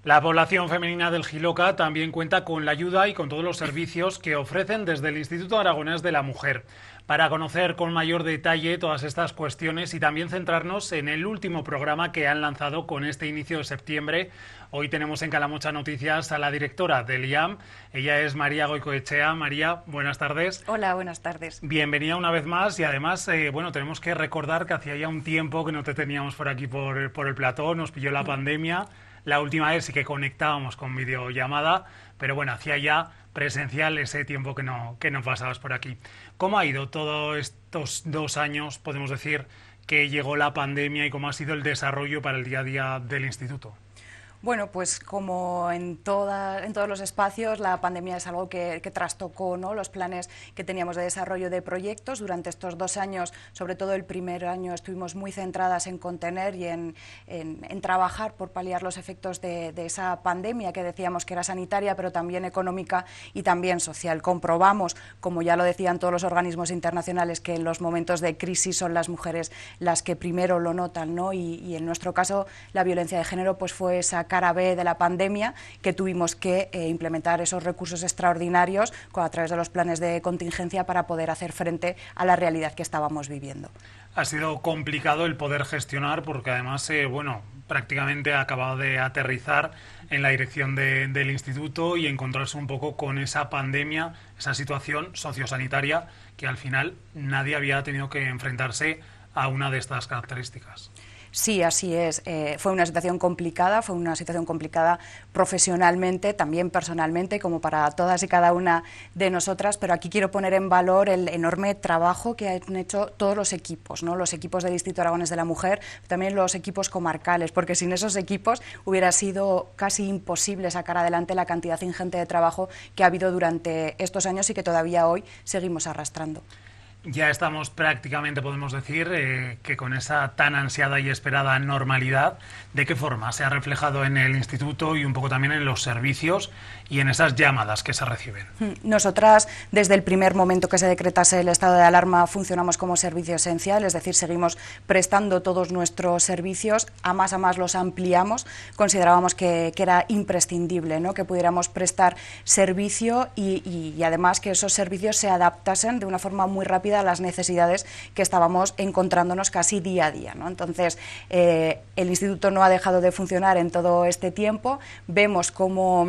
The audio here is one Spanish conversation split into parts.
La población femenina del Jiloca también cuenta con la ayuda y con todos los servicios que ofrecen desde el Instituto Aragonés de la Mujer. Para conocer con mayor detalle todas estas cuestiones y también centrarnos en el último programa que han lanzado con este inicio de septiembre, hoy tenemos en Calamocha Noticias a la directora del IAM. Ella es María Goicoechea. María, buenas tardes. Hola, buenas tardes. Bienvenida una vez más y además, tenemos que recordar que hacía ya un tiempo que no te teníamos por aquí por el plató, nos pilló la pandemia. La última vez sí que conectábamos con videollamada, pero bueno, hacía ya presencial ese tiempo que no pasabas por aquí. ¿Cómo ha ido todos estos 2 años, podemos decir, que llegó la pandemia y cómo ha sido el desarrollo para el día a día del instituto? Bueno, pues como en todos los espacios, la pandemia es algo que trastocó, ¿no?, los planes que teníamos de desarrollo de proyectos. Durante estos 2 años, sobre todo el primer año, estuvimos muy centradas en contener y en trabajar por paliar los efectos de esa pandemia que decíamos que era sanitaria, pero también económica y también social. Comprobamos, como ya lo decían todos los organismos internacionales, que en los momentos de crisis son las mujeres las que primero lo notan, ¿no? Y en nuestro caso, la violencia de género pues fue esa cara B de la pandemia, que tuvimos que implementar esos recursos extraordinarios a través de los planes de contingencia para poder hacer frente a la realidad que estábamos viviendo. Ha sido complicado el poder gestionar porque además, prácticamente ha acabado de aterrizar en la dirección del instituto y encontrarse un poco con esa pandemia, esa situación sociosanitaria que al final nadie había tenido que enfrentarse a una de estas características. Sí, así es. Fue una situación complicada profesionalmente, también personalmente, como para todas y cada una de nosotras, pero aquí quiero poner en valor el enorme trabajo que han hecho todos los equipos, ¿no? Los equipos del Instituto Aragonés de la Mujer, también los equipos comarcales, porque sin esos equipos hubiera sido casi imposible sacar adelante la cantidad ingente de trabajo que ha habido durante estos años y que todavía hoy seguimos arrastrando. Ya estamos prácticamente, podemos decir, que con esa tan ansiada y esperada normalidad, ¿de qué forma se ha reflejado en el instituto y un poco también en los servicios y en esas llamadas que se reciben? Nosotras, desde el primer momento que se decretase el estado de alarma, funcionamos como servicio esencial, es decir, seguimos prestando todos nuestros servicios, a más los ampliamos, considerábamos que era imprescindible, ¿no?, que pudiéramos prestar servicio y además que esos servicios se adaptasen de una forma muy rápida a las necesidades que estábamos encontrándonos casi día a día, ¿no? Entonces, el instituto no ha dejado de funcionar en todo este tiempo. Vemos cómo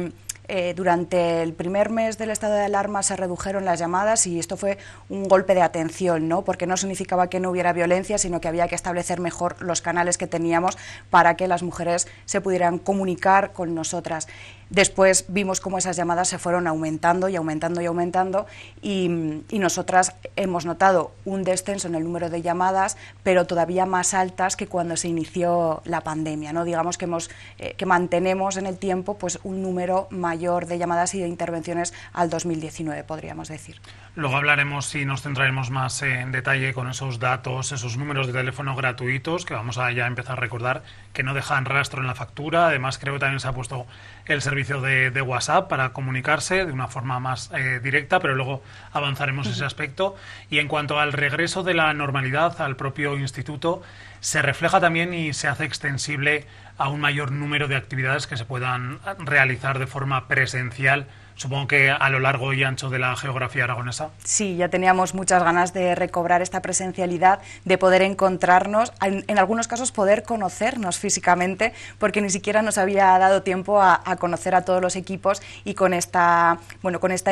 durante el primer mes del estado de alarma se redujeron las llamadas y esto fue un golpe de atención, ¿no?, porque no significaba que no hubiera violencia, sino que había que establecer mejor los canales que teníamos para que las mujeres se pudieran comunicar con nosotras. Después vimos cómo esas llamadas se fueron aumentando y aumentando y aumentando y nosotras hemos notado un descenso en el número de llamadas, pero todavía más altas que cuando se inició la pandemia, ¿no? Digamos que mantenemos en el tiempo pues un número mayor de llamadas y de intervenciones al 2019, podríamos decir. Luego hablaremos y nos centraremos más en detalle con esos datos, esos números de teléfono gratuitos que vamos a ya empezar a recordar que no dejan rastro en la factura. Además, creo que también se ha puesto el servicio de WhatsApp para comunicarse de una forma más directa, pero luego avanzaremos ese aspecto. Y en cuanto al regreso de la normalidad al propio instituto, se refleja también y se hace extensible a un mayor número de actividades que se puedan realizar de forma presencial, supongo que a lo largo y ancho de la geografía aragonesa. Sí, ya teníamos muchas ganas de recobrar esta presencialidad, de poder encontrarnos, en algunos casos poder conocernos físicamente, porque ni siquiera nos había dado tiempo a conocer a todos los equipos y con esta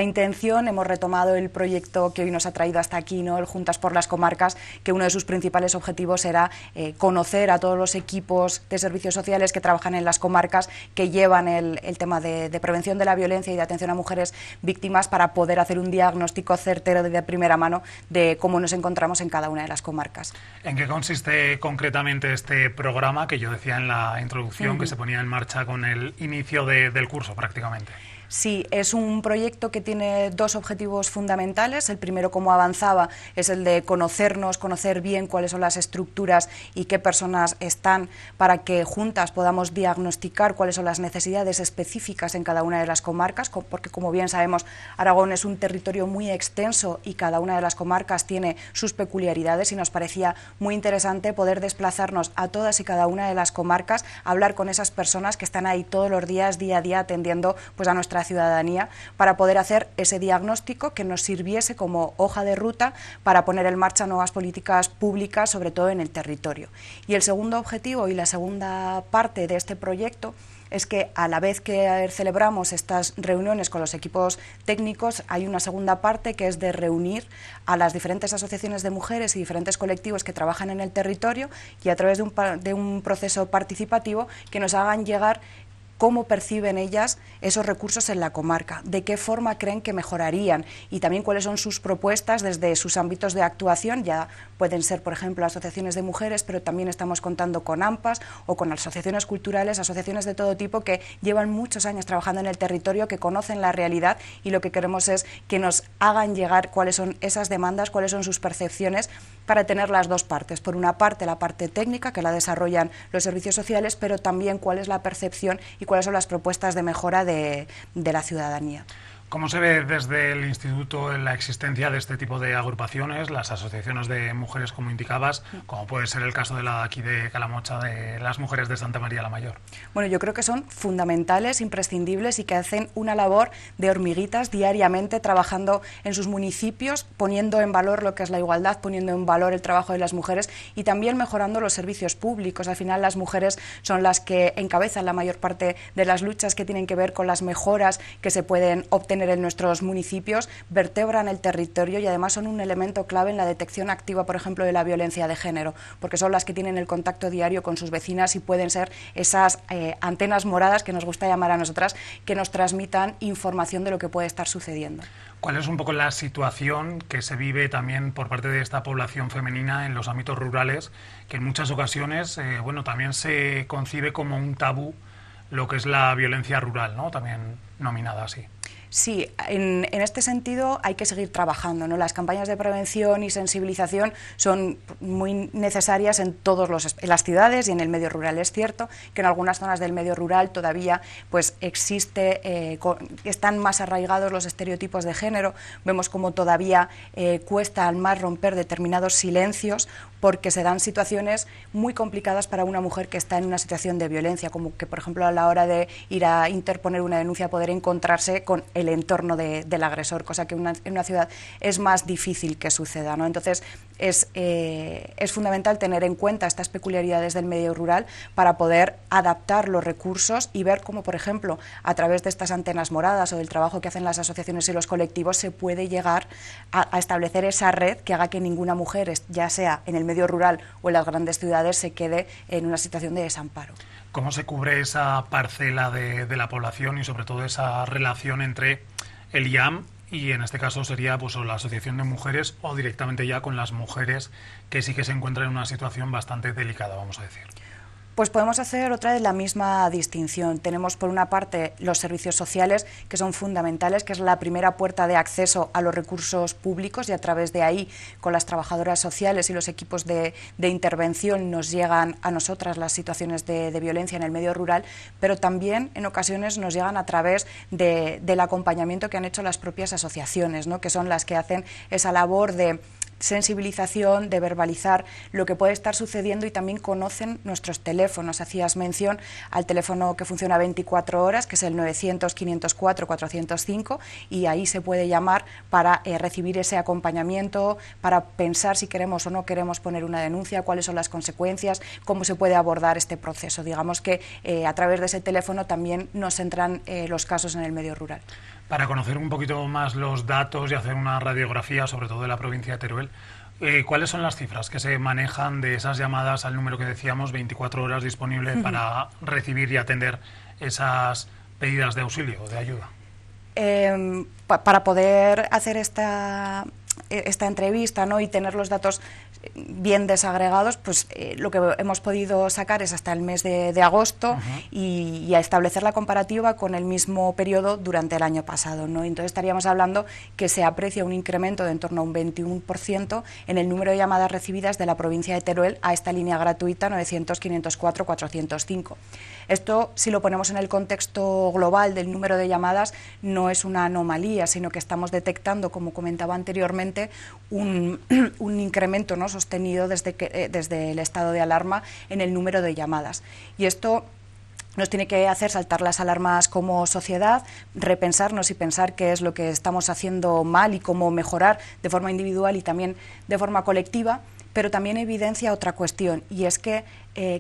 intención hemos retomado el proyecto que hoy nos ha traído hasta aquí, ¿no?, el Juntas por las Comarcas, que uno de sus principales objetivos era conocer a todos los equipos de servicios sociales que trabajan en las comarcas, que llevan el tema de prevención de la violencia y de atención a mujeres víctimas, para poder hacer un diagnóstico certero de primera mano de cómo nos encontramos en cada una de las comarcas. ¿En qué consiste concretamente este programa que yo decía en la introducción que se ponía en marcha con el inicio del curso prácticamente? Sí, es un proyecto que tiene dos objetivos fundamentales. El primero, como avanzaba, es el de conocernos, conocer bien cuáles son las estructuras y qué personas están, para que juntas podamos diagnosticar cuáles son las necesidades específicas en cada una de las comarcas, porque como bien sabemos, Aragón es un territorio muy extenso y cada una de las comarcas tiene sus peculiaridades, y nos parecía muy interesante poder desplazarnos a todas y cada una de las comarcas, hablar con esas personas que están ahí todos los días, día a día, atendiendo pues a nuestra ciudadanía, para poder hacer ese diagnóstico que nos sirviese como hoja de ruta para poner en marcha nuevas políticas públicas, sobre todo en el territorio. Y el segundo objetivo y la segunda parte de este proyecto es que, a la vez que celebramos estas reuniones con los equipos técnicos, hay una segunda parte que es de reunir a las diferentes asociaciones de mujeres y diferentes colectivos que trabajan en el territorio, y a través de un proceso participativo que nos hagan llegar cómo perciben ellas esos recursos en la comarca, de qué forma creen que mejorarían, y también cuáles son sus propuestas desde sus ámbitos de actuación. Ya pueden ser, por ejemplo, asociaciones de mujeres, pero también estamos contando con AMPAs o con asociaciones culturales, asociaciones de todo tipo que llevan muchos años trabajando en el territorio, que conocen la realidad, y lo que queremos es que nos hagan llegar cuáles son esas demandas, cuáles son sus percepciones, para tener las dos partes. Por una parte, la parte técnica, que la desarrollan los servicios sociales, pero también cuál es la percepción y cuáles son las propuestas de mejora de la ciudadanía. ¿Cómo se ve desde el Instituto la existencia de este tipo de agrupaciones, las asociaciones de mujeres, como indicabas, como puede ser el caso de la de aquí de Calamocha, de las mujeres de Santa María la Mayor? Bueno, yo creo que son fundamentales, imprescindibles, y que hacen una labor de hormiguitas diariamente, trabajando en sus municipios, poniendo en valor lo que es la igualdad, poniendo en valor el trabajo de las mujeres y también mejorando los servicios públicos. Al final, las mujeres son las que encabezan la mayor parte de las luchas que tienen que ver con las mejoras que se pueden obtener en nuestros municipios, vertebran el territorio y además son un elemento clave en la detección activa, por ejemplo, de la violencia de género, porque son las que tienen el contacto diario con sus vecinas y pueden ser esas antenas moradas, que nos gusta llamar a nosotras, que nos transmitan información de lo que puede estar sucediendo. ¿Cuál es un poco la situación que se vive también por parte de esta población femenina en los ámbitos rurales, que en muchas ocasiones bueno, también se concibe como un tabú lo que es la violencia rural, ¿no? También nominada así? Sí, en este sentido hay que seguir trabajando, ¿no? Las campañas de prevención y sensibilización son muy necesarias en las ciudades y en el medio rural. Es cierto que en algunas zonas del medio rural todavía pues están más arraigados los estereotipos de género. Vemos como todavía cuesta al más romper determinados silencios, porque se dan situaciones muy complicadas para una mujer que está en una situación de violencia, como que, por ejemplo, a la hora de ir a interponer una denuncia, poder encontrarse con el entorno del agresor, cosa que en una ciudad es más difícil que suceda, ¿no? Entonces, es fundamental tener en cuenta estas peculiaridades del medio rural para poder adaptar los recursos y ver cómo, por ejemplo, a través de estas antenas moradas o del trabajo que hacen las asociaciones y los colectivos, se puede llegar a establecer esa red que haga que ninguna mujer, ya sea en el medio rural o en las grandes ciudades, se quede en una situación de desamparo. ¿Cómo se cubre esa parcela de la población y sobre todo esa relación entre el IAM y, en este caso, sería pues la Asociación de Mujeres, o directamente ya con las mujeres que sí que se encuentran en una situación bastante delicada, vamos a decir? Pues podemos hacer otra vez la misma distinción. Tenemos, por una parte, los servicios sociales, que son fundamentales, que es la primera puerta de acceso a los recursos públicos, y a través de ahí, con las trabajadoras sociales y los equipos de intervención, nos llegan a nosotras las situaciones de violencia en el medio rural, pero también en ocasiones nos llegan a través del acompañamiento que han hecho las propias asociaciones, ¿no? Que son las que hacen esa labor de sensibilización, de verbalizar lo que puede estar sucediendo, y también conocen nuestros teléfonos. Hacías mención al teléfono que funciona 24 horas, que es el 900-504-405, y ahí se puede llamar para recibir ese acompañamiento, para pensar si queremos o no queremos poner una denuncia, cuáles son las consecuencias, cómo se puede abordar este proceso. Digamos que a través de ese teléfono también nos entran los casos en el medio rural. Para conocer un poquito más los datos y hacer una radiografía, sobre todo de la provincia de Teruel, ¿cuáles son las cifras que se manejan de esas llamadas al número que decíamos, 24 horas disponible para recibir y atender esas pedidas de auxilio, de ayuda? Para poder hacer esta esta entrevista, ¿no?, y tener los datos bien desagregados, pues lo que hemos podido sacar es hasta el mes de agosto y a establecer la comparativa con el mismo periodo durante el año pasado, ¿no? Entonces estaríamos hablando que se aprecia un incremento de en torno a un 21% en el número de llamadas recibidas de la provincia de Teruel a esta línea gratuita 900-504-405. Esto, si lo ponemos en el contexto global del número de llamadas, no es una anomalía, sino que estamos detectando, como comentaba anteriormente, un incremento, ¿no?, sostenido desde el estado de alarma en el número de llamadas. Y esto nos tiene que hacer saltar las alarmas como sociedad, repensarnos y pensar qué es lo que estamos haciendo mal y cómo mejorar de forma individual y también de forma colectiva, pero también evidencia otra cuestión, y es que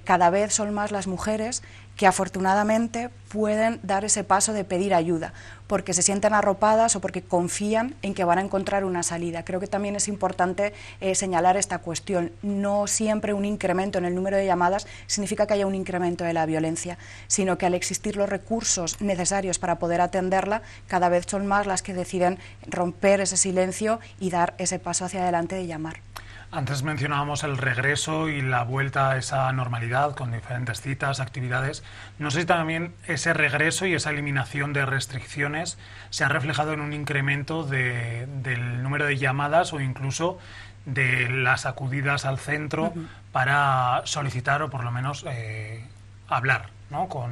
cada vez son más las mujeres que afortunadamente pueden dar ese paso de pedir ayuda, porque se sienten arropadas o porque confían en que van a encontrar una salida. Creo que también es importante señalar esta cuestión. No siempre un incremento en el número de llamadas significa que haya un incremento de la violencia, sino que al existir los recursos necesarios para poder atenderla, cada vez son más las que deciden romper ese silencio y dar ese paso hacia adelante de llamar. Antes mencionábamos el regreso y la vuelta a esa normalidad con diferentes citas, actividades. No sé si también ese regreso y esa eliminación de restricciones se ha reflejado en un incremento del número de llamadas o incluso de las acudidas al centro para solicitar o por lo menos hablar, ¿no?, con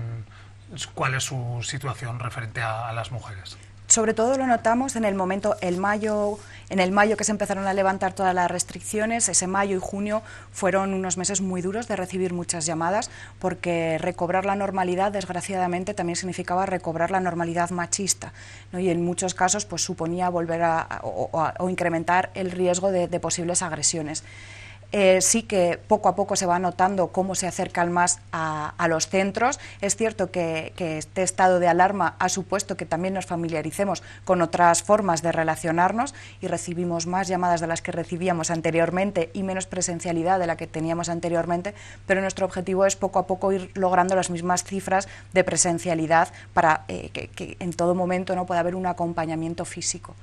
cuál es su situación referente a las mujeres. Sobre todo lo notamos en el momento, en el mayo que se empezaron a levantar todas las restricciones. Ese mayo y junio fueron unos meses muy duros de recibir muchas llamadas, porque recobrar la normalidad, desgraciadamente, también significaba recobrar la normalidad machista, ¿no? Y en muchos casos pues suponía volver o incrementar el riesgo de posibles agresiones. Sí que poco a poco se va notando cómo se acercan más a los centros. Es cierto que este estado de alarma ha supuesto que también nos familiaricemos con otras formas de relacionarnos y recibimos más llamadas de las que recibíamos anteriormente y menos presencialidad de la que teníamos anteriormente, pero nuestro objetivo es poco a poco ir logrando las mismas cifras de presencialidad para que en todo momento no pueda haber un acompañamiento físico.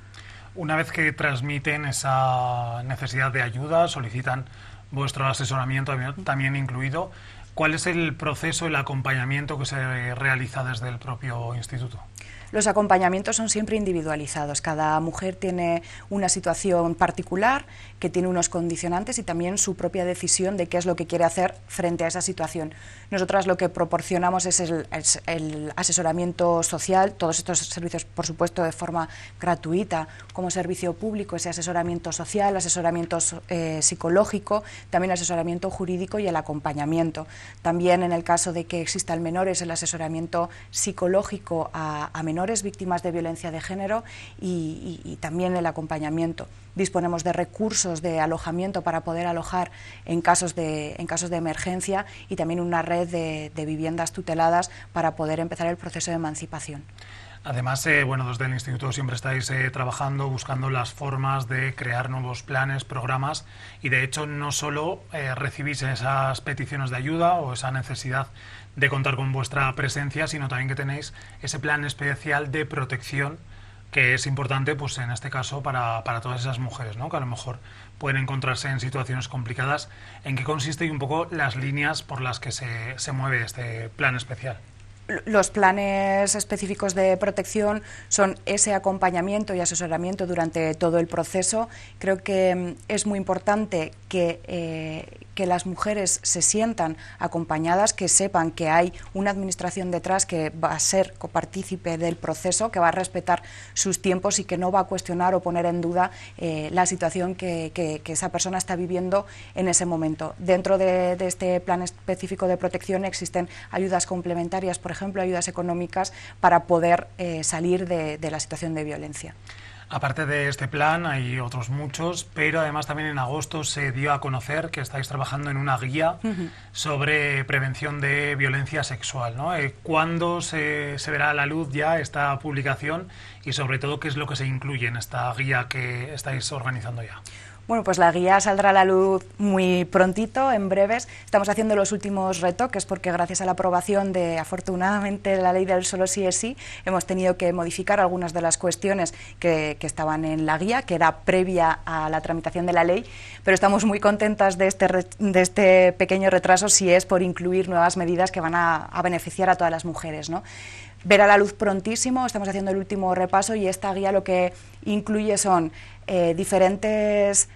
Una vez que transmiten esa necesidad de ayuda, solicitan vuestro asesoramiento también incluido, ¿cuál es el proceso, el acompañamiento que se realiza desde el propio instituto? Los acompañamientos son siempre individualizados. Cada mujer tiene una situación particular, que tiene unos condicionantes y también su propia decisión de qué es lo que quiere hacer frente a esa situación. Nosotras lo que proporcionamos es el asesoramiento social, todos estos servicios, por supuesto, de forma gratuita, como servicio público, ese asesoramiento social, asesoramiento psicológico, también asesoramiento jurídico y el acompañamiento. También, en el caso de que existan menores, el asesoramiento psicológico a menores víctimas de violencia de género y también el acompañamiento. Disponemos de recursos de alojamiento para poder alojar en casos de emergencia y también una red de viviendas tuteladas para poder empezar el proceso de emancipación. Además, bueno, desde el Instituto siempre estáis trabajando, buscando las formas de crear nuevos planes, programas, y de hecho no solo recibís esas peticiones de ayuda o esa necesidad de contar con vuestra presencia, sino también que tenéis ese plan especial de protección que es importante, pues en este caso, para todas esas mujeres, ¿no?, que a lo mejor pueden encontrarse en situaciones complicadas. ¿En qué consiste y un poco las líneas por las que se mueve este plan especial? Los planes específicos de protección son ese acompañamiento y asesoramiento durante todo el proceso. Creo que es muy importante que las mujeres se sientan acompañadas, que sepan que hay una administración detrás que va a ser copartícipe del proceso, que va a respetar sus tiempos y que no va a cuestionar o poner en duda la situación que esa persona está viviendo en ese momento. Dentro de este plan específico de protección existen ayudas complementarias, por ejemplo, ayudas económicas para poder salir de la situación de violencia. Aparte de este plan hay otros muchos, pero además también en agosto se dio a conocer que estáis trabajando en una guía sobre prevención de violencia sexual, ¿no? ¿Cuándo se verá a la luz ya esta publicación y sobre todo qué es lo que se incluye en esta guía que estáis organizando ya? Bueno, pues la guía saldrá a la luz muy prontito, en breves. Estamos haciendo los últimos retoques porque gracias a la aprobación de, afortunadamente, la ley del solo sí es sí, hemos tenido que modificar algunas de las cuestiones que estaban en la guía, que era previa a la tramitación de la ley, pero estamos muy contentas de este pequeño retraso si es por incluir nuevas medidas que van a beneficiar a todas las mujeres, ¿no? Verá la luz prontísimo, estamos haciendo el último repaso y esta guía lo que incluye son diferentes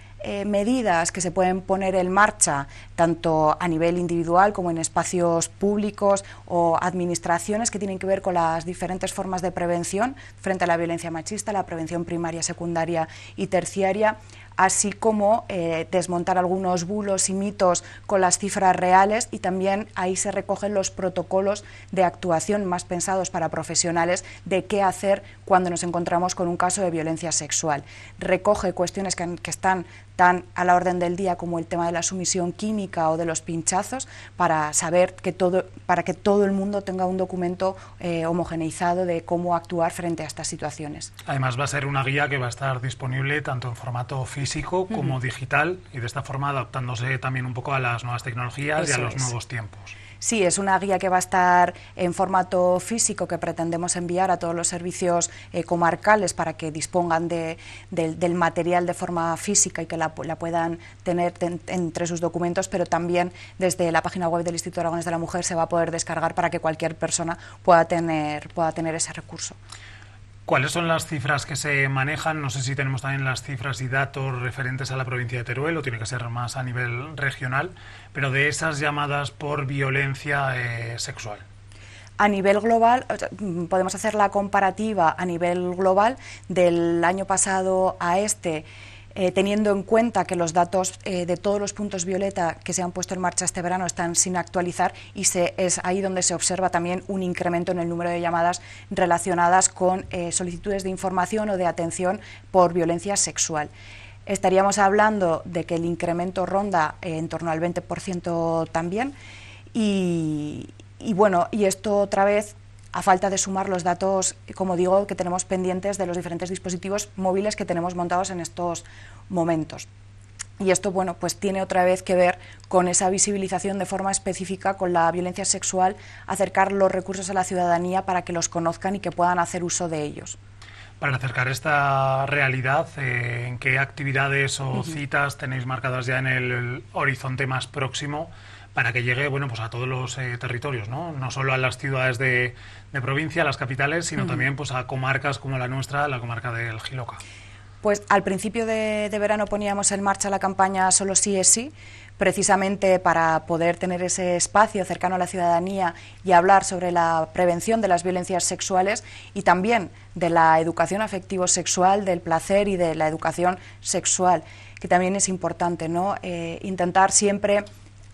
medidas que se pueden poner en marcha tanto a nivel individual como en espacios públicos o administraciones que tienen que ver con las diferentes formas de prevención frente a la violencia machista, la prevención primaria, secundaria y terciaria, así como desmontar algunos bulos y mitos con las cifras reales, y también ahí se recogen los protocolos de actuación más pensados para profesionales de qué hacer cuando nos encontramos con un caso de violencia sexual. Recoge cuestiones que están tan a la orden del día como el tema de la sumisión química o de los pinchazos, para saber para que todo el mundo tenga un documento homogeneizado de cómo actuar frente a estas situaciones. Además va a ser una guía que va a estar disponible tanto en formato físico como digital, y de esta forma adaptándose también un poco a las nuevas tecnologías y a los nuevos tiempos. Sí, es una guía que va a estar en formato físico, que pretendemos enviar a todos los servicios comarcales para que dispongan del material de forma física y que la puedan tener entre sus documentos, pero también desde la página web del Instituto Aragonés de la Mujer se va a poder descargar para que cualquier persona pueda tener ese recurso. ¿Cuáles son las cifras que se manejan? No sé si tenemos también las cifras y datos referentes a la provincia de Teruel, o tiene que ser más a nivel regional, pero de esas llamadas por violencia sexual. A nivel global, podemos hacer la comparativa a nivel global del año pasado a teniendo en cuenta que los datos de todos los puntos violeta que se han puesto en marcha este verano están sin actualizar, y es ahí donde se observa también un incremento en el número de llamadas relacionadas con solicitudes de información o de atención por violencia sexual. Estaríamos hablando de que el incremento ronda en torno al 20% también, y bueno, y esto otra vez a falta de sumar los datos, como digo, que tenemos pendientes de los diferentes dispositivos móviles que tenemos montados en estos momentos. Y esto, bueno, pues tiene otra vez que ver con esa visibilización de forma específica con la violencia sexual, acercar los recursos a la ciudadanía para que los conozcan y que puedan hacer uso de ellos. Para acercar esta realidad, ¿en qué actividades o citas tenéis marcadas ya en el horizonte más próximo para que llegue, bueno, pues a todos los territorios, ¿no? No solo a las ciudades de provincia, a las capitales, sino también pues a comarcas como la nuestra, la comarca del Jiloca? Pues al principio de verano poníamos en marcha la campaña Solo sí es sí, precisamente para poder tener ese espacio cercano a la ciudadanía y hablar sobre la prevención de las violencias sexuales y también de la educación afectivo-sexual, del placer y de la educación sexual, que también es importante, ¿no? Intentar siempre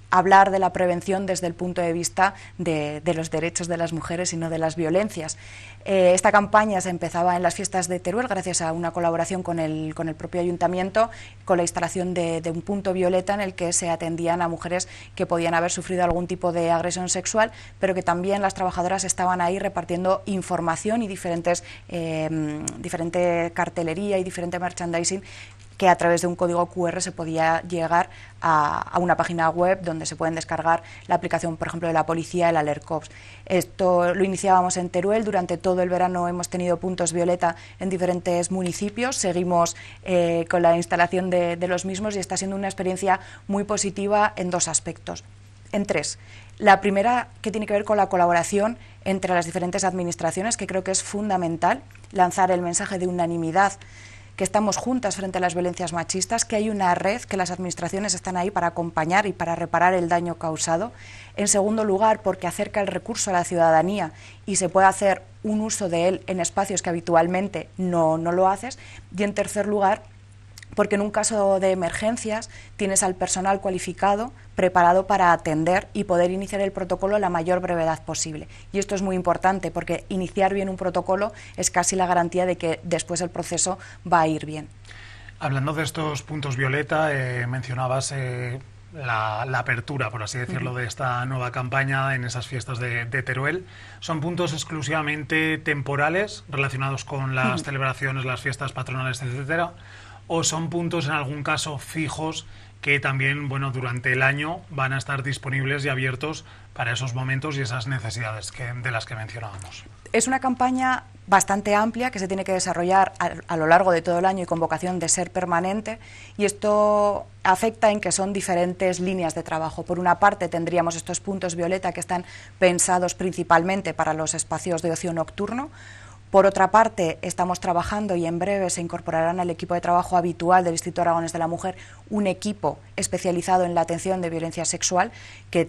hablar de la prevención desde el punto de vista de los derechos de las mujeres y no de las violencias. Esta campaña se empezaba en las fiestas de Teruel gracias a una colaboración con el propio ayuntamiento, con la instalación de un punto violeta en el que se atendían a mujeres que podían haber sufrido algún tipo de agresión sexual, pero que también las trabajadoras estaban ahí repartiendo información y diferente cartelería y diferente merchandising, que a través de un código QR se podía llegar a una página web donde se pueden descargar la aplicación, por ejemplo, de la policía, el Alercops. Esto lo iniciábamos en Teruel, durante todo el verano hemos tenido puntos violeta en diferentes municipios, seguimos con la instalación de los mismos, y está siendo una experiencia muy positiva en dos aspectos, en tres. La primera, que tiene que ver con la colaboración entre las diferentes administraciones, que creo que es fundamental lanzar el mensaje de unanimidad, que estamos juntas frente a las violencias machistas, que hay una red, que las administraciones están ahí para acompañar y para reparar el daño causado. En segundo lugar, porque acerca el recurso a la ciudadanía y se puede hacer un uso de él en espacios que habitualmente no lo haces. Y en tercer lugar, porque en un caso de emergencias tienes al personal cualificado, preparado para atender y poder iniciar el protocolo a la mayor brevedad posible. Y esto es muy importante, porque iniciar bien un protocolo es casi la garantía de que después el proceso va a ir bien. Hablando de estos puntos violeta, mencionabas la apertura, por así decirlo, de esta nueva campaña en esas fiestas de Teruel. ¿Son puntos exclusivamente temporales relacionados con las celebraciones, las fiestas patronales, etcétera? o son puntos en algún caso fijos que también, bueno, durante el año van a estar disponibles y abiertos para esos momentos y esas necesidades de las que mencionábamos? Es una campaña bastante amplia que se tiene que desarrollar a lo largo de todo el año y con vocación de ser permanente, y esto afecta en que son diferentes líneas de trabajo. Por una parte tendríamos estos puntos violeta que están pensados principalmente para los espacios de ocio nocturno. Por otra parte, estamos trabajando y en breve se incorporarán al equipo de trabajo habitual del Instituto Aragonés de la Mujer un equipo especializado en la atención de violencia sexual que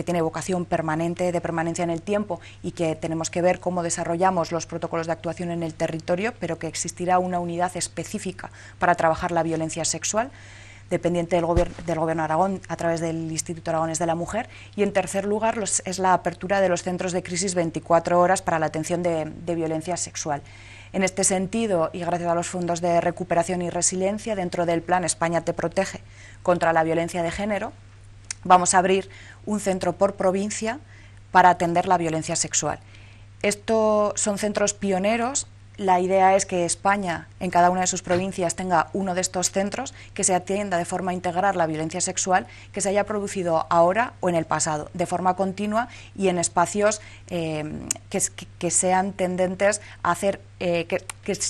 tiene vocación permanente, de permanencia en el tiempo, y que tenemos que ver cómo desarrollamos los protocolos de actuación en el territorio, pero que existirá una unidad específica para trabajar la violencia sexual, dependiente del Gobierno de Aragón a través del Instituto Aragonés de la Mujer. Y en tercer lugar es la apertura de los centros de crisis 24 horas para la atención de violencia sexual. En este sentido, y gracias a los fondos de recuperación y resiliencia dentro del plan España te protege contra la violencia de género, vamos a abrir un centro por provincia para atender la violencia sexual. Estos son centros pioneros. La idea es que España, en cada una de sus provincias, tenga uno de estos centros que se atienda de forma integral la violencia sexual que se haya producido ahora o en el pasado, de forma continua y en espacios que sean tendentes a hacer, que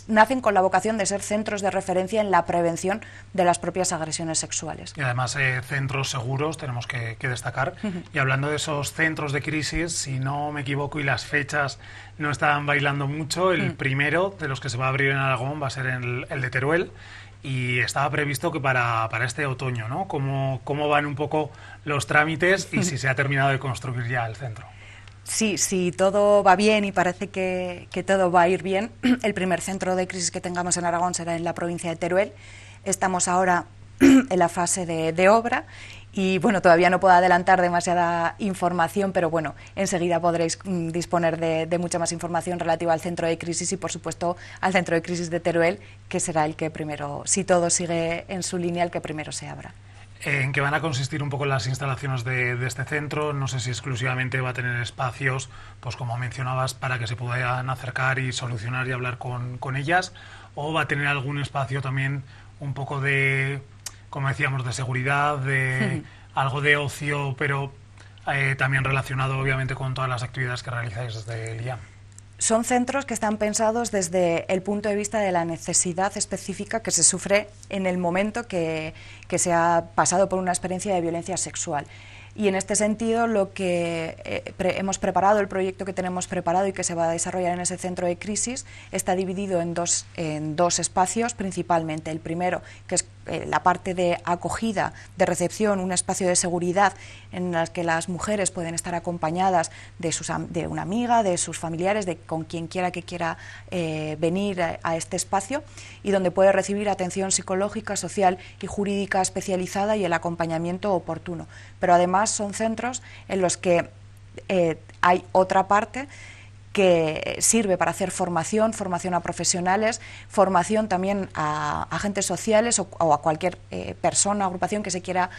nacen con la vocación de ser centros de referencia en la prevención de las propias agresiones sexuales. Y además centros seguros, tenemos que destacar. Y hablando de esos centros de crisis, si no me equivoco y las fechas no estaban bailando mucho, el primero de los que se va a abrir en Aragón va a ser el de Teruel, y estaba previsto que para este otoño, ¿no? ¿Cómo van un poco los trámites y si se ha terminado de construir ya el centro? Sí, si todo va bien y parece que todo va a ir bien, el primer centro de crisis que tengamos en Aragón será en la provincia de Teruel. Estamos ahora en la fase de obra y bueno, todavía no puedo adelantar demasiada información, pero bueno, enseguida podréis disponer de mucha más información relativa al centro de crisis y por supuesto al centro de crisis de Teruel, que será el que primero, si todo sigue en su línea, el que primero se abra. ¿En qué van a consistir un poco las instalaciones de este centro? No sé si exclusivamente va a tener espacios, pues como mencionabas, para que se puedan acercar y solucionar y hablar con ellas, o va a tener algún espacio también un poco de, como decíamos, de seguridad, de algo de ocio, pero también relacionado obviamente con todas las actividades que realizáis desde el IAM. Son centros que están pensados desde el punto de vista de la necesidad específica que se sufre en el momento que se ha pasado por una experiencia de violencia sexual. Y en este sentido, lo que hemos preparado, el proyecto que tenemos preparado y que se va a desarrollar en ese centro de crisis, está dividido en dos espacios principalmente. El primero, que es la parte de acogida, de recepción, un espacio de seguridad en el que las mujeres pueden estar acompañadas de una amiga, de sus familiares, con quien quiera que quiera venir a este espacio, y donde puede recibir atención psicológica, social y jurídica especializada y el acompañamiento oportuno. Pero además son centros en los que hay otra parte que sirve para hacer formación a profesionales, formación también a agentes sociales o a cualquier persona, agrupación que se quiera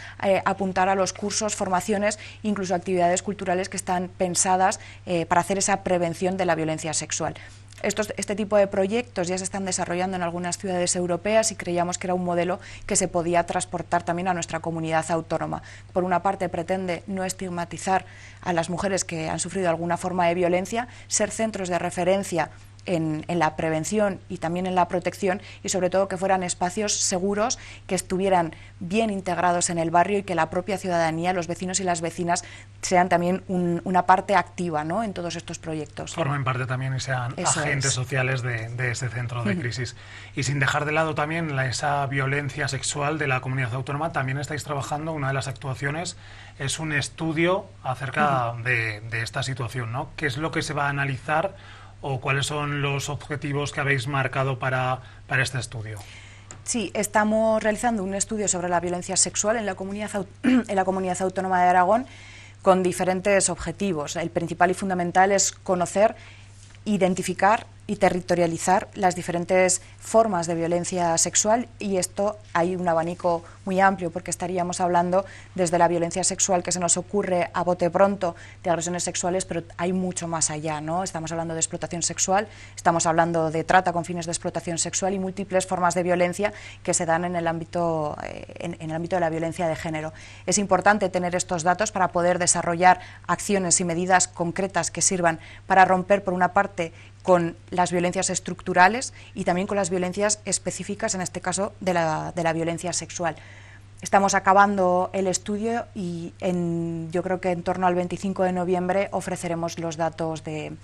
apuntar a los cursos, formaciones, incluso actividades culturales que están pensadas para hacer esa prevención de la violencia sexual. Este tipo de proyectos ya se están desarrollando en algunas ciudades europeas y creíamos que era un modelo que se podía transportar también a nuestra comunidad autónoma. Por una parte, pretende no estigmatizar a las mujeres que han sufrido alguna forma de violencia, ser centros de referencia en la prevención y también en la protección, y sobre todo que fueran espacios seguros, que estuvieran bien integrados en el barrio y que la propia ciudadanía, los vecinos y las vecinas, sean también una parte activa, ¿no?, en todos estos proyectos. Formen parte también y sean agentes sociales de ese centro de crisis. Y sin dejar de lado también esa violencia sexual de la comunidad autónoma, también estáis trabajando, una de las actuaciones es un estudio acerca de esta situación, ¿no? ¿Qué es lo que se va a analizar o cuáles son los objetivos que habéis marcado para este estudio? Sí, estamos realizando un estudio sobre la violencia sexual en la comunidad autónoma de Aragón con diferentes objetivos. El principal y fundamental es conocer, identificar y territorializar las diferentes formas de violencia sexual, y esto hay un abanico muy amplio, porque estaríamos hablando desde la violencia sexual que se nos ocurre a bote pronto de agresiones sexuales, pero hay mucho más allá, ¿no? Estamos hablando de explotación sexual, estamos hablando de trata con fines de explotación sexual y múltiples formas de violencia que se dan en el ámbito, en el ámbito de la violencia de género. Es importante tener estos datos para poder desarrollar acciones y medidas concretas que sirvan para romper, por una parte, con las violencias estructurales y también con las violencias específicas, en este caso de la violencia sexual. Estamos acabando el estudio y yo creo que en torno al 25 de noviembre ofreceremos los datos el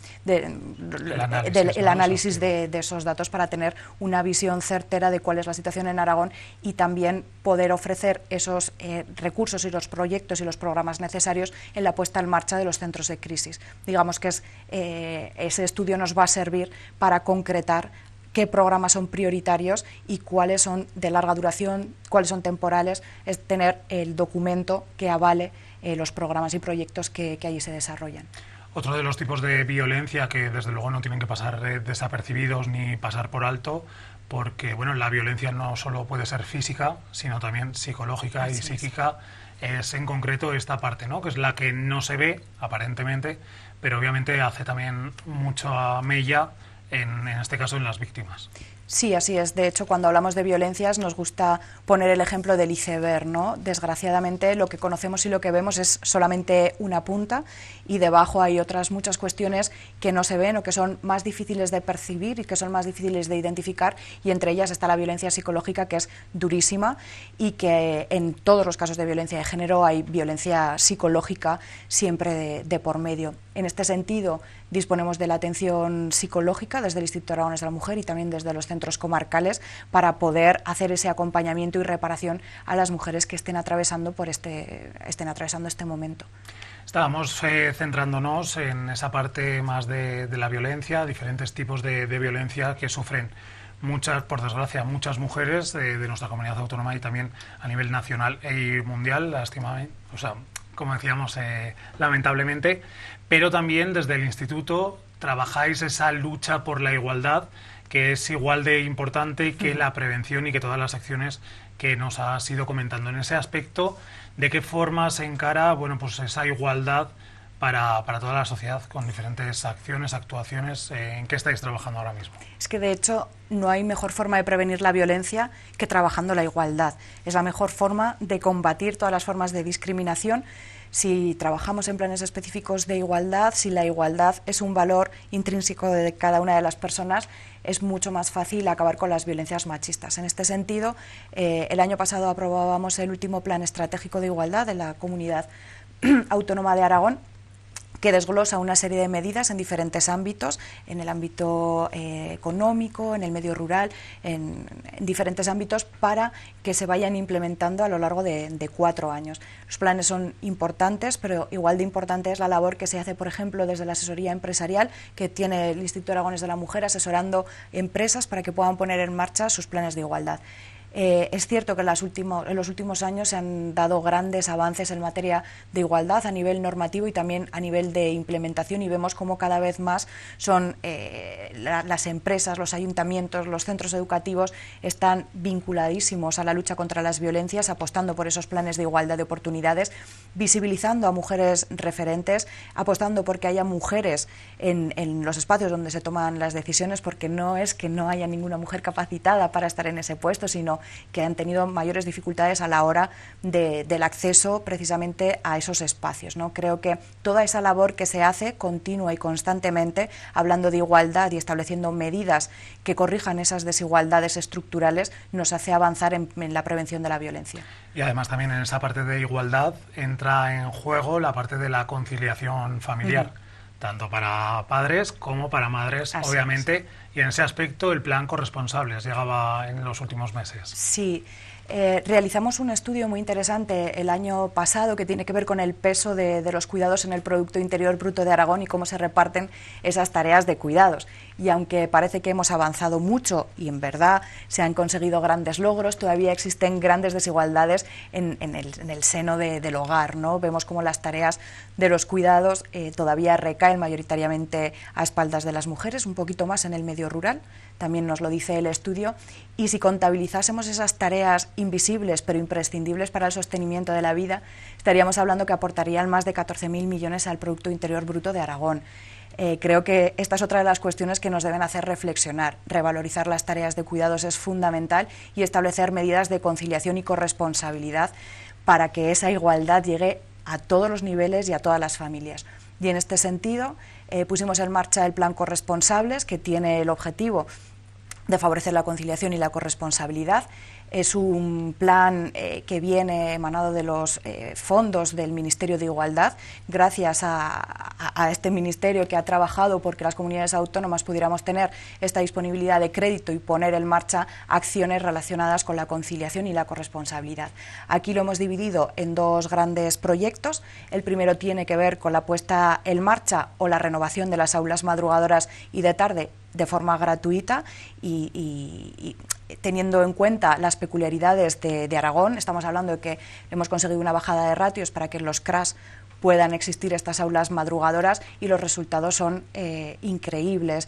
análisis de esos datos para tener una visión certera de cuál es la situación en Aragón y también poder ofrecer esos recursos y los proyectos y los programas necesarios en la puesta en marcha de los centros de crisis. Digamos que ese estudio nos va a servir para concretar qué programas son prioritarios y cuáles son de larga duración, cuáles son temporales, es tener el documento que avale los programas y proyectos que allí se desarrollan. Otro de los tipos de violencia que desde luego no tienen que pasar desapercibidos ni pasar por alto, porque bueno, la violencia no solo puede ser física, sino también psicológica y psíquica, es en concreto esta parte, ¿no? Que es la que no se ve aparentemente, pero obviamente hace también mucha mella en este caso en las víctimas. Sí, así es. De hecho, cuando hablamos de violencias nos gusta poner el ejemplo del iceberg, ¿no? Desgraciadamente lo que conocemos y lo que vemos es solamente una punta y debajo hay otras muchas cuestiones que no se ven o que son más difíciles de percibir y que son más difíciles de identificar, y entre ellas está la violencia psicológica, que es durísima, y que en todos los casos de violencia de género hay violencia psicológica siempre de por medio. En este sentido, disponemos de la atención psicológica desde el Instituto Aragonés de la Mujer y también desde los centros comarcales para poder hacer ese acompañamiento y reparación a las mujeres que estén atravesando este momento. Estábamos centrándonos en esa parte más de la violencia, diferentes tipos de violencia que sufren muchas, por desgracia, muchas mujeres de nuestra comunidad autónoma y también a nivel nacional y mundial, lástimamente, o sea, como decíamos, lamentablemente, pero también desde el Instituto trabajáis esa lucha por la igualdad, que es igual de importante que la prevención y que todas las acciones que nos has ido comentando. En ese aspecto, ¿de qué forma se encara, bueno, pues esa igualdad para toda la sociedad con diferentes acciones, actuaciones? ¿En qué estáis trabajando ahora mismo? Es que, de hecho, no hay mejor forma de prevenir la violencia que trabajando la igualdad. Es la mejor forma de combatir todas las formas de discriminación. Si trabajamos en planes específicos de igualdad, si la igualdad es un valor intrínseco de cada una de las personas, es mucho más fácil acabar con las violencias machistas. En este sentido, el año pasado aprobábamos el último plan estratégico de igualdad de la Comunidad Autónoma de Aragón, que desglosa una serie de medidas en diferentes ámbitos, en el ámbito económico, en el medio rural, en diferentes ámbitos, para que se vayan implementando a lo largo de 4 años. Los planes son importantes, pero igual de importante es la labor que se hace, por ejemplo, desde la asesoría empresarial que tiene el Instituto Aragonés de la Mujer, asesorando empresas para que puedan poner en marcha sus planes de igualdad. Es cierto que en los últimos años se han dado grandes avances en materia de igualdad a nivel normativo y también a nivel de implementación, y vemos cómo cada vez más son las empresas, los ayuntamientos, los centros educativos están vinculadísimos a la lucha contra las violencias, apostando por esos planes de igualdad de oportunidades, visibilizando a mujeres referentes, apostando porque haya mujeres en los espacios donde se toman las decisiones, porque no es que no haya ninguna mujer capacitada para estar en ese puesto, sino que han tenido mayores dificultades a la hora del acceso precisamente a esos espacios, ¿no? Creo que toda esa labor que se hace continua y constantemente, hablando de igualdad y estableciendo medidas que corrijan esas desigualdades estructurales, nos hace avanzar en la prevención de la violencia. Y además también en esa parte de igualdad entra en juego la parte de la conciliación familiar. Tanto para padres como para madres, así obviamente, es. Y en ese aspecto el plan Corresponsables llegaba en los últimos meses. Sí, realizamos un estudio muy interesante el año pasado que tiene que ver con el peso de los cuidados en el Producto Interior Bruto de Aragón y cómo se reparten esas tareas de cuidados. Y aunque parece que hemos avanzado mucho y en verdad se han conseguido grandes logros, todavía existen grandes desigualdades en el seno del hogar, ¿no? Vemos cómo las tareas de los cuidados todavía recaen mayoritariamente a espaldas de las mujeres, un poquito más en el medio rural, también nos lo dice el estudio, y si contabilizásemos esas tareas invisibles pero imprescindibles para el sostenimiento de la vida, estaríamos hablando que aportarían más de 14.000 millones al Producto Interior Bruto de Aragón. Creo que esta es otra de las cuestiones que nos deben hacer reflexionar. Revalorizar las tareas de cuidados es fundamental y establecer medidas de conciliación y corresponsabilidad para que esa igualdad llegue a todos los niveles y a todas las familias. Y en este sentido pusimos en marcha el Plan Corresponsables, que tiene el objetivo de favorecer la conciliación y la corresponsabilidad. Es un plan que viene emanado de los fondos del Ministerio de Igualdad, gracias a este ministerio que ha trabajado porque las comunidades autónomas pudiéramos tener esta disponibilidad de crédito y poner en marcha acciones relacionadas con la conciliación y la corresponsabilidad. Aquí lo hemos dividido en dos grandes proyectos. El primero tiene que ver con la puesta en marcha o la renovación de las aulas madrugadoras y de tarde de forma gratuita y teniendo en cuenta las peculiaridades de Aragón. Estamos hablando de que hemos conseguido una bajada de ratios para que en los CRAS puedan existir estas aulas madrugadoras y los resultados son increíbles.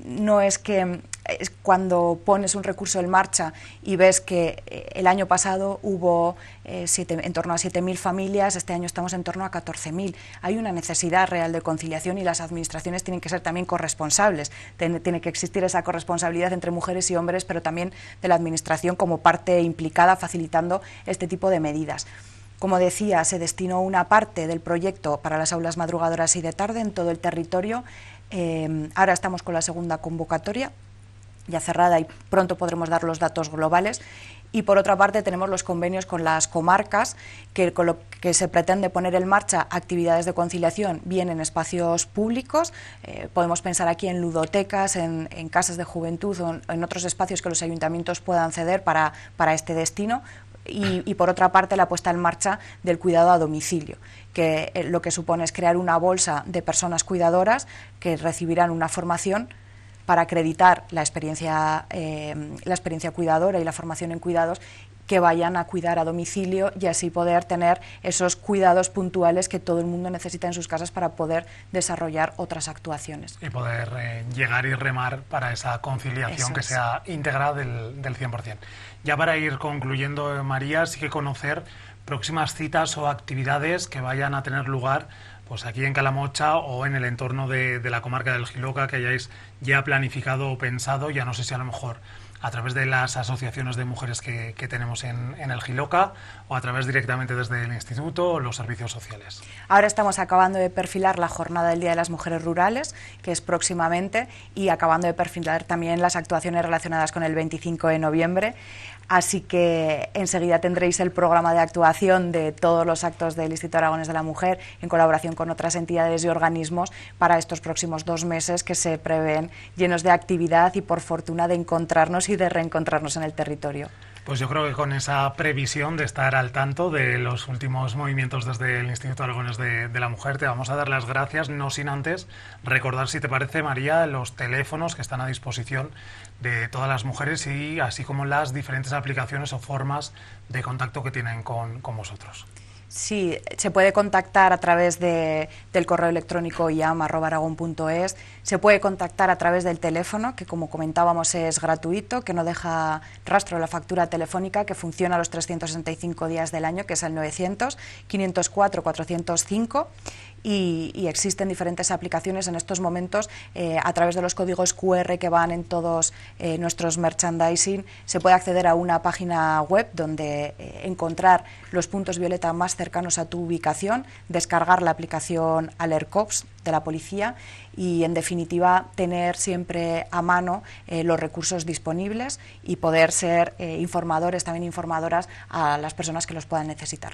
No es que cuando pones un recurso en marcha y ves que el año pasado hubo en torno a 7.000 familias, este año estamos en torno a 14.000. Hay una necesidad real de conciliación y las administraciones tienen que ser también corresponsables. Tiene que existir esa corresponsabilidad entre mujeres y hombres, pero también de la administración como parte implicada facilitando este tipo de medidas. Como decía, se destinó una parte del proyecto para las aulas madrugadoras y de tarde en todo el territorio. Ahora estamos con la segunda convocatoria ya cerrada y pronto podremos dar los datos globales. Y por otra parte tenemos los convenios con las comarcas, con lo que se pretende poner en marcha actividades de conciliación bien en espacios públicos. Podemos pensar aquí en ludotecas, en casas de juventud o en otros espacios que los ayuntamientos puedan ceder para este destino. Y por otra parte la puesta en marcha del cuidado a domicilio, que lo que supone es crear una bolsa de personas cuidadoras que recibirán una formación para acreditar la experiencia cuidadora y la formación en cuidados, que vayan a cuidar a domicilio y así poder tener esos cuidados puntuales que todo el mundo necesita en sus casas para poder desarrollar otras actuaciones. Y poder llegar y remar para esa conciliación que sea íntegra del 100%. Ya para ir concluyendo, María, sí que conocer próximas citas o actividades que vayan a tener lugar pues aquí en Calamocha o en el entorno de la comarca del Jiloca, que hayáis ya planificado o pensado, ya no sé si a lo mejor a través de las asociaciones de mujeres que tenemos en el Jiloca o a través directamente desde el Instituto o los servicios sociales. Ahora estamos acabando de perfilar la jornada del Día de las Mujeres Rurales, que es próximamente, y acabando de perfilar también las actuaciones relacionadas con el 25 de noviembre. Así que enseguida tendréis el programa de actuación de todos los actos del Instituto Aragonés de la Mujer en colaboración con otras entidades y organismos para estos próximos 2 meses que se prevén llenos de actividad y por fortuna de encontrarnos y de reencontrarnos en el territorio. Pues yo creo que con esa previsión de estar al tanto de los últimos movimientos desde el Instituto Aragonés de la Mujer, te vamos a dar las gracias, no sin antes recordar, si te parece, María, los teléfonos que están a disposición de todas las mujeres y así como las diferentes aplicaciones o formas de contacto que tienen con vosotros. Sí, se puede contactar a través del correo electrónico iam@aragon.es, se puede contactar a través del teléfono, que como comentábamos es gratuito, que no deja rastro de la factura telefónica, que funciona los 365 días del año, que es el 900-504-405, y existen diferentes aplicaciones en estos momentos a través de los códigos QR que van en todos nuestros merchandising. Se puede acceder a una página web donde encontrar los puntos violeta más cercanos a tu ubicación, descargar la aplicación AlertCops de la policía y, en definitiva, tener siempre a mano los recursos disponibles y poder ser informadores, también informadoras a las personas que los puedan necesitar.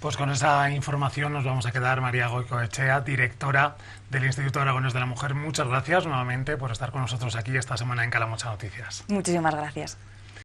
Pues con esa información nos vamos a quedar. María Goicoechea, directora del Instituto Aragonés de la Mujer, muchas gracias nuevamente por estar con nosotros aquí esta semana en Calamocha Noticias. Muchísimas gracias.